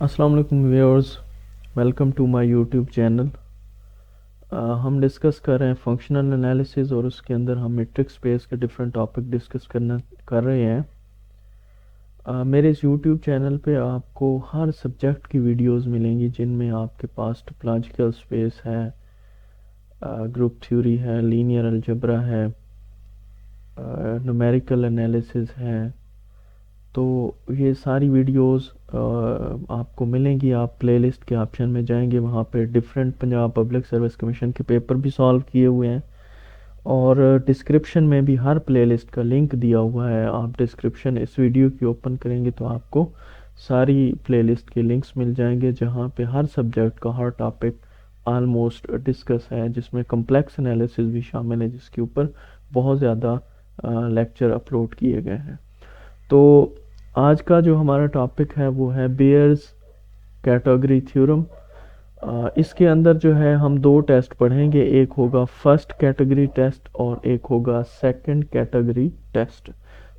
अस्सलाम वालेकुम viewers, welcome to my YouTube channel. हम डिस्कस कर रहे हैं फंक्शनल एनालिसिस और उसके अंदर हम मैट्रिक्स स्पेस के डिफरेंट टॉपिक डिस्कस कर रहे हैं। मेरे इस यूट्यूब चैनल पे आपको हर सब्जेक्ट की वीडियोस मिलेंगी जिनमें आपके पास टोपोलॉजिकल स्पेस है, ग्रुप थ्योरी है, लीनियर अलजेब्रा है, न्यूमेरिकल एनालिसिस है। तो ये सारी वीडियोस आपको मिलेंगी। आप प्लेलिस्ट के ऑप्शन में जाएंगे, वहाँ पे different Punjab public service commission के पेपर भी सॉल्व किए हुए हैं और डिस्क्रिप्शन में भी हर प्लेलिस्ट का लिंक दिया हुआ है। आप डिस्क्रिप्शन इस वीडियो की ओपन करेंगे तो आपको सारी प्लेलिस्ट के लिंक्स मिल जाएंगे, जहाँ पे हर सब्जेक्ट का हर टॉपिक ऑलमोस्ट डिस्कस है, जिसमें कम्प्लेक्स एनालिसिस भी शामिल है, जिसके ऊपर बहुत ज़्यादा लेक्चर अपलोड किए गए हैं। तो आज का जो हमारा टॉपिक है वो है बेयर्स कैटेगरी थ्योरम। इसके अंदर जो है हम दो टेस्ट पढ़ेंगे, एक होगा फर्स्ट कैटेगरी टेस्ट और एक होगा सेकंड कैटेगरी टेस्ट।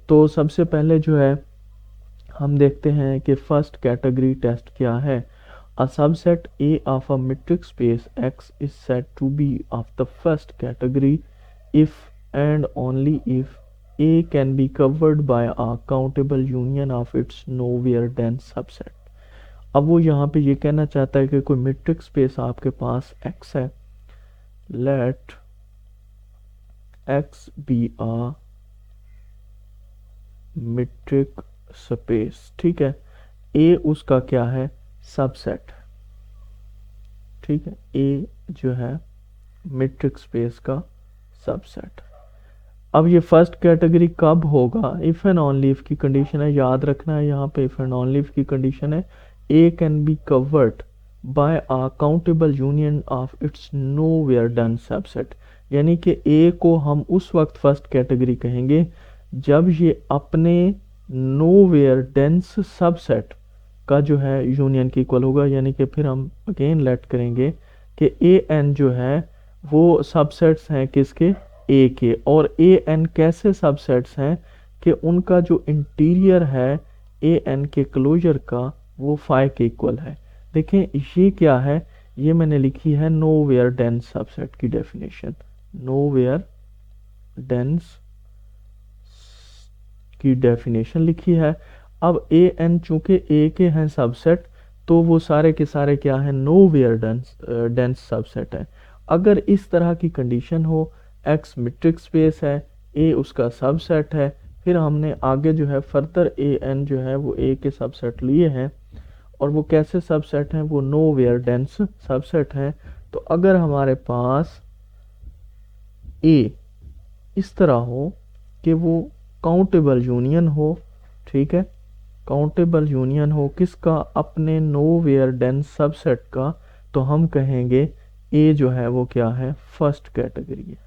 तो सबसे पहले जो है हम देखते हैं कि फर्स्ट कैटेगरी टेस्ट क्या है। A subset A of a metric space X is said to be of the first category if and only if A can be covered by a countable union of its nowhere dense subset। अब वो यहाँ पे ये कहना चाहता है कि कोई मेट्रिक स्पेस आपके पास X है, let X be a metric space, ठीक है। A उसका क्या है, सबसेट, ठीक है। ए जो है मेट्रिक स्पेस का सबसेट। अब ये फर्स्ट कैटेगरी कब होगा, इफ एंड ओनली इफ की कंडीशन है, याद रखना है यहाँ पे इफ एंड ओनली इफ की कंडीशन है। A can be covered by a countable union of its nowhere dense subset, यानी कि ए को हम उस वक्त फर्स्ट कैटेगरी कहेंगे जब ये अपने नोवेयर डेंस सबसेट का जो है यूनियन के इक्वल होगा। यानी कि फिर हम अगेन लेट करेंगे कि ए एन जो है वो सबसेट्स हैं किसके, ए के। और ए एन कैसे सबसेट्स हैं कि उनका जो इंटीरियर है ए एन के क्लोजर का वो फाई के इक्वल है। देखें ये क्या है, ये मैंने लिखी है नोवेयर डेंस सबसेट की डेफिनेशन, नोवेयर डेंस की डेफिनेशन लिखी है। अब ए एन चूंकि ए के हैं सबसेट, तो वो सारे के सारे क्या है, नोवेयर डेंस सबसेट है। अगर इस तरह की कंडीशन हो, एक्स मेट्रिक स्पेस है, ए उसका सबसेट है, फिर हमने आगे जो है फर्दर ए एन जो है वो ए के सबसेट लिए हैं और वो कैसे सबसेट हैं, वो नोवेयर डेंस सबसेट हैं। तो अगर हमारे पास ए इस तरह हो कि वो काउंटेबल यूनियन हो, ठीक है, काउंटेबल यूनियन हो किसका, अपने नोवेयर डेंस सबसेट का, तो हम कहेंगे ए जो है वो क्या है, फर्स्ट कैटेगरी है।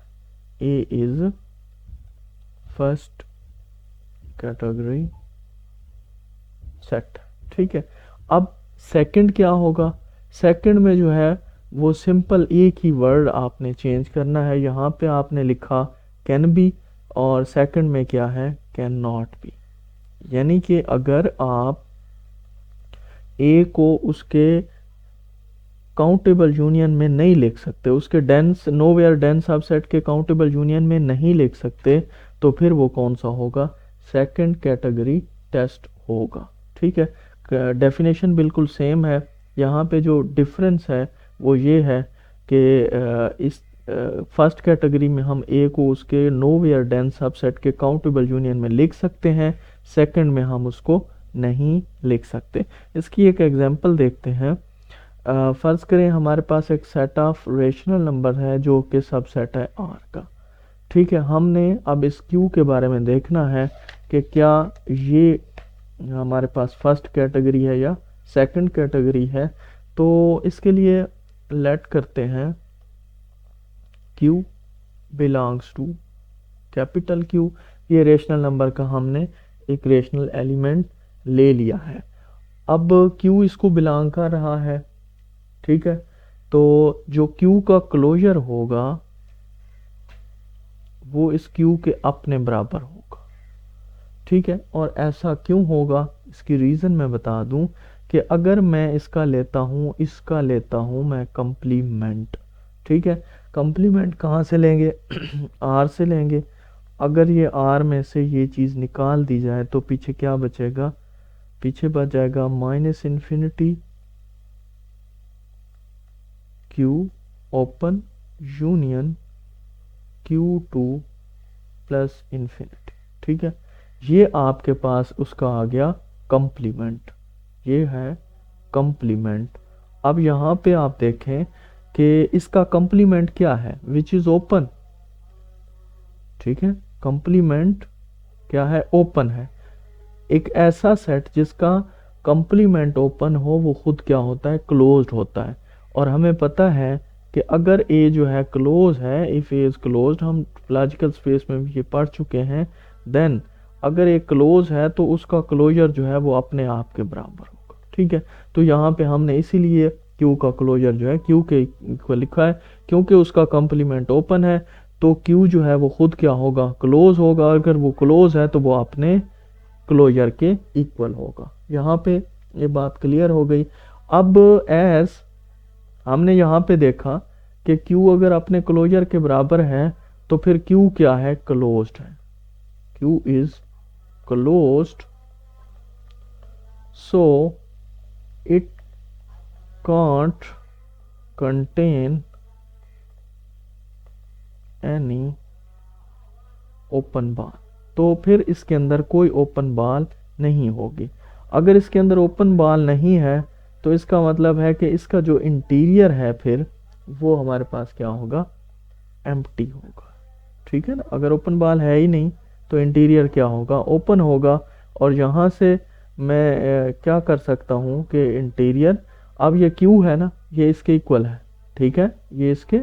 ए इज फर्स्ट कैटेगरी सेट, ठीक है। अब सेकंड क्या होगा, सेकंड में जो है वो सिंपल एक ही वर्ड आपने चेंज करना है। यहाँ पे आपने लिखा कैन बी और सेकंड में क्या है, कैन नॉट बी। यानी कि अगर आप ए को उसके काउंटेबल यूनियन में नहीं लिख सकते, उसके डेंस नोवेयर डेंस सबसेट के काउंटेबल यूनियन में नहीं लिख सकते, तो फिर वो कौन सा होगा, सेकंड कैटेगरी टेस्ट होगा, ठीक है। डेफिनेशन बिल्कुल सेम है। यहाँ पे जो डिफरेंस है वो ये है कि इस फर्स्ट कैटेगरी में हम ए को उसके नोवेयर डेंस सबसेट के काउंटेबल यूनियन में लिख सकते हैं, सेकंड में हम उसको नहीं लिख सकते। इसकी एक एग्जांपल देखते हैं। फ़र्ज़ करें हमारे पास एक सेट ऑफ रेशनल नंबर है जो कि सबसेट है आर का, ठीक है। हमने अब इस क्यू के बारे में देखना है कि क्या ये हमारे पास फर्स्ट कैटेगरी है या सेकंड कैटेगरी है। तो इसके लिए लेट करते हैं Q belongs to capital Q. ये रेशनल नंबर का हमने एक रेशनल एलिमेंट ले लिया है। अब क्यू इसको बिलोंग कर रहा है, ठीक है। तो जो क्यू का क्लोजर होगा वो इस क्यू के अपने बराबर होगा, ठीक है। और ऐसा क्यों होगा, इसकी रीज़न मैं बता दूं कि अगर मैं इसका लेता हूँ मैं कंप्लीमेंट, ठीक है। कंप्लीमेंट कहाँ से लेंगे? आर से लेंगे। अगर ये आर में से ये चीज़ निकाल दी जाए तो पीछे क्या बचेगा? पीछे बच जाएगा minus infinity Q open union Q2 plus infinity, ठीक है। ये आपके पास उसका आ गया कंप्लीमेंट, ये है कंप्लीमेंट। अब यहाँ पे आप देखें कि इसका कंप्लीमेंट क्या है, विच इज ओपन, ठीक है। कंप्लीमेंट क्या है? ओपन है। एक ऐसा सेट जिसका कंप्लीमेंट ओपन हो वो खुद क्या होता है? क्लोज्ड होता है। और हमें पता है कि अगर ए जो है क्लोज है, इफ ए इज क्लोज्ड, हम लॉजिकल स्पेस में भी ये पढ़ चुके हैं, देन अगर ए क्लोज है तो उसका क्लोजर जो है वो अपने आप के बराबर होगा, ठीक है। तो यहाँ पे हमने इसीलिए क्यू का क्लोजर जो है क्यू के इक्वल लिखा है, क्योंकि उसका कंप्लीमेंट ओपन है। तो क्यू जो है वो खुद क्या होगा? क्लोज होगा। अगर वो क्लोज है तो वो अपने क्लोजर के इक्वल होगा। यहाँ पे ये बात क्लियर हो गई। अब एस हमने यहाँ पे देखा कि Q अगर अपने क्लोजर के बराबर है तो फिर Q क्या है? क्लोज्ड है। Q is closed, so it can't contain any open बाल। तो फिर इसके अंदर कोई ओपन बाल नहीं होगी। अगर इसके अंदर ओपन बाल नहीं है तो इसका मतलब है कि इसका जो इंटीरियर है फिर वो हमारे पास क्या होगा? एम्प्टी होगा, ठीक है ना। अगर ओपन बाल है ही नहीं तो इंटीरियर क्या होगा? ओपन होगा। और यहाँ से मैं क्या कर सकता हूँ कि इंटीरियर, अब ये क्यू है ना, ये इसके इक्वल है, ठीक है, ये इसके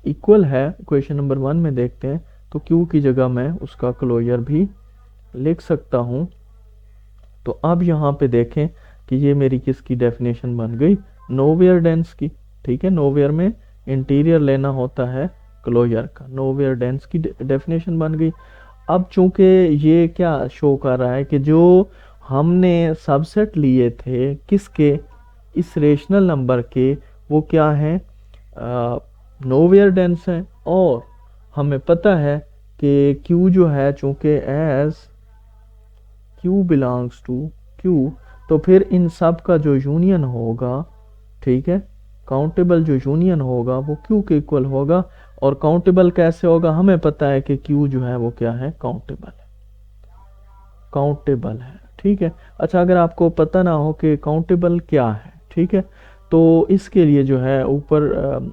इक्वल है। क्वेश्चन नंबर 1 में देखते हैं तो क्यू की जगह मैं उसका क्लोजर भी लिख सकता हूँ। तो अब यहाँ पे देखें कि ये मेरी किसकी डेफिनेशन बन गई? नोवेयर डेंस की, ठीक है। नोवेयर में इंटीरियर लेना होता है क्लोजर का, नोवेयर डेंस की डेफिनेशन बन गई। अब चूंकि ये क्या शो कर रहा है कि जो हमने सबसेट लिए थे किसके? इस रेशनल नंबर के, वो क्या है? नोवेयर डेंस है। और हमें पता है कि Q जो है चूंकि as Q belongs to Q, तो फिर इन सब का जो यूनियन होगा, ठीक है, काउंटेबल जो यूनियन होगा वो Q के इक्वल होगा। और काउंटेबल कैसे होगा? हमें पता है कि Q जो है वो क्या है? काउंटेबल है, काउंटेबल है, ठीक है। अच्छा, अगर आपको पता ना हो कि काउंटेबल क्या है, ठीक है, तो इसके लिए जो है ऊपर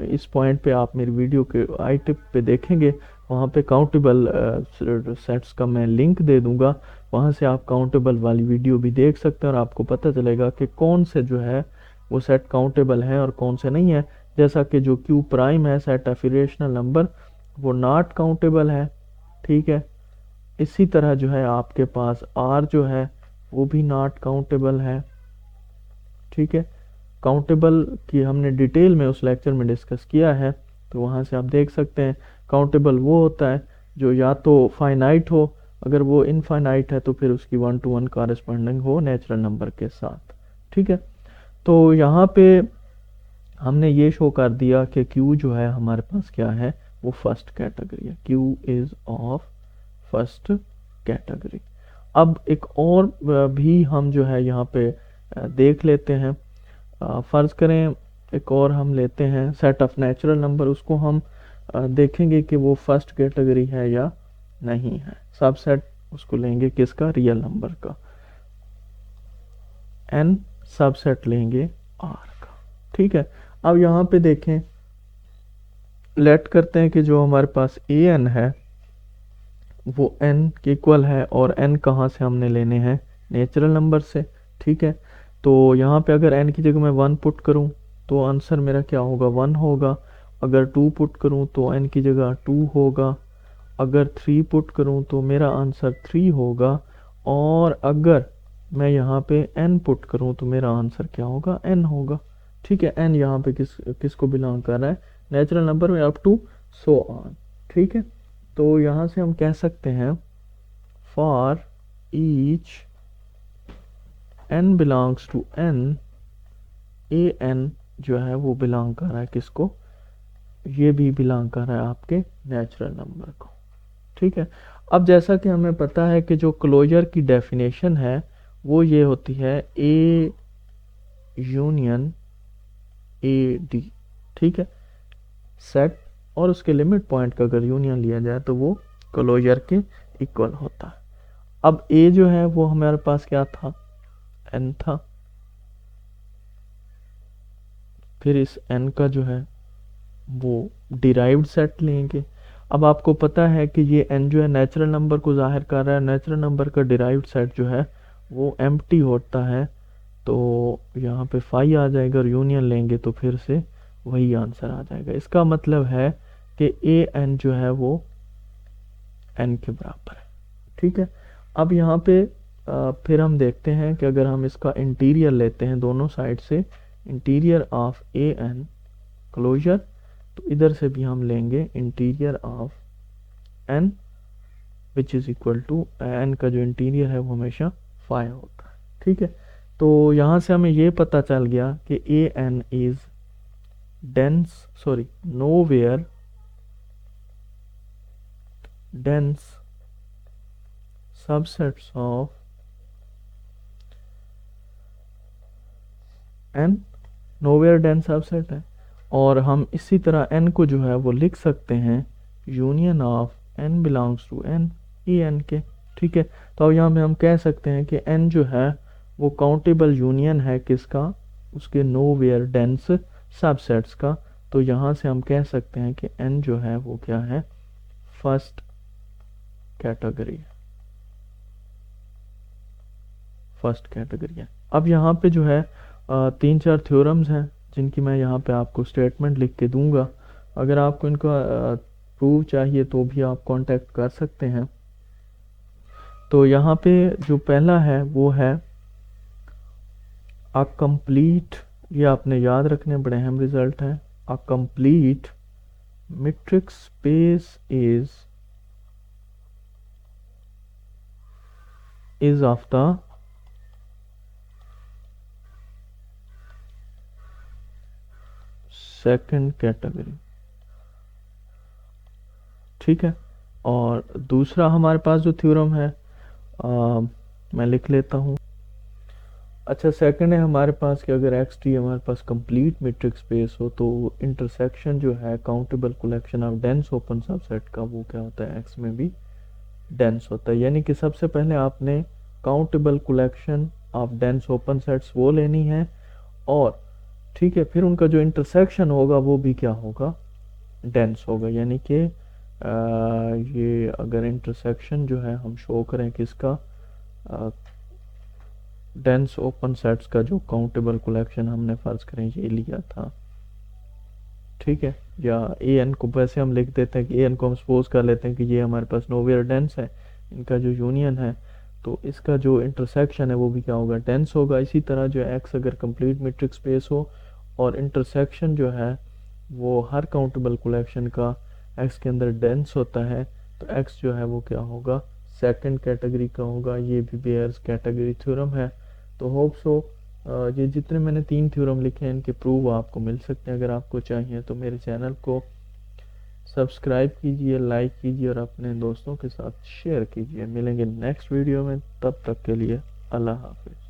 इस पॉइंट पे आप मेरी वीडियो के आई टिप पे देखेंगे, वहाँ पे काउंटेबल सेट्स का मैं लिंक दे दूंगा। वहाँ से आप काउंटेबल वाली वीडियो भी देख सकते हैं और आपको पता चलेगा कि कौन से जो है वो सेट काउंटेबल हैं और कौन से नहीं है। जैसा कि जो क्यू प्राइम है, सेट ऑफ इरेशनल नंबर, वो नॉट काउंटेबल है, ठीक है। इसी तरह जो है आपके पास आर जो है वो भी नॉट काउंटेबल है, ठीक है। काउंटेबल की हमने डिटेल में उस लेक्चर में डिस्कस किया है, तो वहाँ से आप देख सकते हैं। काउंटेबल वो होता है जो या तो फाइनाइट हो, अगर वो इनफाइनाइट है तो फिर उसकी 1 to 1 कॉरेस्पॉन्डिंग हो नेचुरल नंबर के साथ, ठीक है। तो यहाँ पे हमने ये शो कर दिया कि Q जो है हमारे पास क्या है? वो फर्स्ट कैटेगरी है। Q is of first category. अब एक और भी हम जो है यहाँ पे देख लेते हैं। फ़र्ज़ करें एक और हम लेते हैं सेट ऑफ नेचुरल नंबर, उसको हम देखेंगे कि वो फर्स्ट कैटेगरी है या नहीं है। सबसेट उसको लेंगे किसका? रियल नंबर का। n सबसेट लेंगे r का, ठीक है। अब यहाँ पे देखें, लेट करते हैं कि जो हमारे पास an है वो n के इक्वल है, और n कहाँ से हमने लेने हैं? नेचुरल नंबर से, ठीक है। तो यहाँ पे अगर n की जगह मैं 1 पुट करूँ तो आंसर मेरा क्या होगा? 1 होगा। अगर 2 पुट करूँ तो n की जगह 2 होगा। अगर 3 पुट करूँ तो मेरा आंसर 3 होगा। और अगर मैं यहाँ पे n पुट करूँ तो मेरा आंसर क्या होगा? n होगा, ठीक है। n यहाँ पे किसको बिलोंग कर रहा है? नेचुरल नंबर में, अप टू सो ऑन, ठीक है। तो यहाँ से हम कह सकते हैं for each n belongs to n, A n जो है वो बिलोंग कर रहा है किसको, ये भी बिलोंग कर रहा है आपके नेचुरल नंबर को। ठीक है, अब जैसा कि हमें पता है कि जो क्लोजर की डेफिनेशन है वो ये होती है ए यूनियन ए डी। ठीक है, सेट और उसके लिमिट पॉइंट का अगर यूनियन लिया जाए तो वो क्लोजर के इक्वल होता है। अब ए जो है वो हमारे पास क्या था, एन था, फिर इस एन का जो है वो डिराइव्ड सेट लेंगे। अब आपको पता है कि ये एन जो है नेचुरल नंबर को जाहिर कर रहा है, नेचुरल नंबर का डिराइव्ड सेट जो है वो एम्प्टी होता है, तो यहाँ पे फाई आ जाएगा और यूनियन लेंगे तो फिर से वही आंसर आ जाएगा। इसका मतलब है कि ए एन जो है वो एन के बराबर है। ठीक है, अब यहाँ पे फिर हम देखते हैं कि अगर हम इसका इंटीरियर लेते हैं दोनों साइड से, interior of A n closure, तो इधर से भी हम लेंगे interior of n which is equal to n का जो इंटीरियर है वो हमेशा 5 होता है। ठीक है, तो यहाँ से हमें ये पता चल गया कि A N is dense, sorry nowhere dense subsets of N, nowhere dense subset है। और हम इसी तरह एन को जो है वो लिख सकते हैं union of n belongs to n, E n के। ठीक है, तो अब यहाँ पे हम कह सकते हैं कि एन जो है वो काउंटेबल यूनियन है किसका, उसके नोवेयर डेंस सबसेट्स का। तो यहाँ से हम कह सकते हैं कि एन जो है वो क्या है, फर्स्ट कैटेगरी, फर्स्ट कैटेगरी है। अब यहाँ पे जो है 3-4 थ्योरम्स हैं जिनकी मैं यहाँ पे आपको स्टेटमेंट लिख के दूंगा। अगर आपको इनका प्रूफ चाहिए तो भी आप कांटेक्ट कर सकते हैं। तो यहाँ पे जो पहला है वो है अ कंप्लीट, ये आपने याद रखने बड़े अहम रिजल्ट हैं। A complete metric space is of the second category. ठीक है, और दूसरा हमारे पास जो थ्योरम है मैं लिख लेता हूँ। अच्छा, सेकंड है हमारे पास कि अगर एक्स टी हमारे पास कंप्लीट मेट्रिक स्पेस हो तो इंटरसेक्शन जो है countable collection of dense open subset का वो क्या होता है, एक्स में भी डेंस होता है। यानी कि सबसे पहले आपने countable collection of dense open sets वो लेनी है, और ठीक है फिर उनका जो इंटरसेक्शन होगा वो भी क्या होगा, डेंस होगा। यानी कि ये अगर इंटरसेक्शन जो है हम शो करें किसका, डेंस ओपन सेट्स का जो काउंटेबल कलेक्शन हमने फर्ज करें ये लिया था। ठीक है, या ए एन को वैसे हम लिख देते हैं कि ए एन को हम सपोज कर लेते हैं कि ये हमारे पास नोवेयर डेंस है, इनका जो यूनियन है तो इसका जो इंटरसेक्शन है वो भी क्या होगा, डेंस होगा। इसी तरह जो एक्स अगर कंप्लीट मेट्रिक स्पेस हो और इंटरसेक्शन जो है वो हर काउंटेबल कलेक्शन का एक्स के अंदर डेंस होता है, तो एक्स जो है वो क्या होगा, सेकंड कैटेगरी का होगा। ये भी बेयर्स कैटेगरी थ्योरम है। तो होप सो ये जितने मैंने 3 थ्योरम लिखे हैं इनके प्रूव आपको मिल सकते हैं। अगर आपको चाहिए तो मेरे चैनल को सब्सक्राइब कीजिए, लाइक कीजिए और अपने दोस्तों के साथ शेयर कीजिए। मिलेंगे नेक्स्ट वीडियो में, तब तक के लिए अल्लाह हाफिज़।